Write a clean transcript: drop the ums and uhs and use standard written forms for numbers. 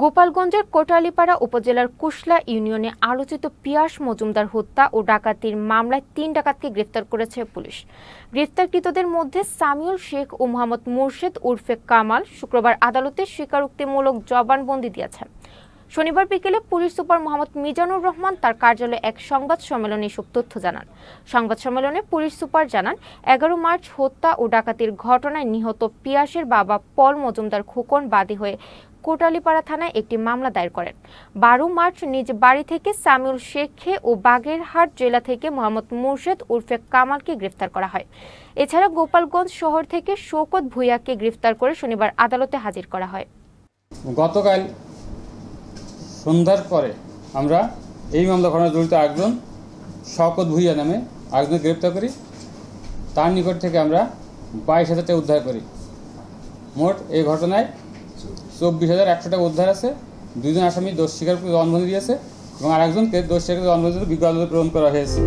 গোপালগঞ্জের কোটালীপাড়া উপজেলার কুশলা ইউনিয়নে আলোচিত পিয়াস মজুমদার হত্যা ও ডাকাতির মামলায় ৩ ডাকাতকে গ্রেফতার করেছে পুলিশ। গ্রেফতারকৃতদের মধ্যে সামিউল শেখ ও মোহাম্মদ মুর্শেদ উর্ফে কামাল শুক্রবার আদালতে স্বীকারোক্তিমূলক জবানবন্দি দিয়েছেন। শনিবার বিকেলে পুলিশ সুপার মোহাম্মদ মিজানুর রহমান তার কার্যালয়ে এক সংবাদ সম্মেলনে এসব তথ্য জানান। সংবাদ সম্মেলনে পুলিশ সুপার জানান, ১১ মার্চ হত্যা ও ডাকাতির ঘটনায় নিহত পিয়াসের বাবা পল মজুমদার খোকন বাদী হয়ে কোটালীপাড়া থানায় একটি মামলা দায়ের করেন। ১২ মার্চ নিজ বাড়ি থেকে সামিউল শেখকে ও বাগেরহাট জেলা থেকে মোহাম্মদ মুর্শেদ উর্ফে কামালকে গ্রেফতার করা হয়। এছাড়া গোপালগঞ্জ শহর থেকে শওকত ভূঁইয়াকে গ্রেফতার করে শনিবার আদালতে হাজির করা হয়। গতকাল সন্ধ্যার পরে আমরা এই মামলা ঘটনায় জড়িত একজন শওকত ভূঁইয়া নামে একজন গ্রেপ্তার করি। তার নিকট থেকে আমরা 22,000 টাকা উদ্ধার করি। মোট এই ঘটনায় 24,100 টাকা উদ্ধার আছে। 2 জন আসামি দোষ স্বীকার করে জবানবন্দি দিয়েছে এবং আরেকজনকে দোষ স্বীকার করে জবানবন্দি বিজ্ঞ আদালতে প্রেরণ করা হয়েছে।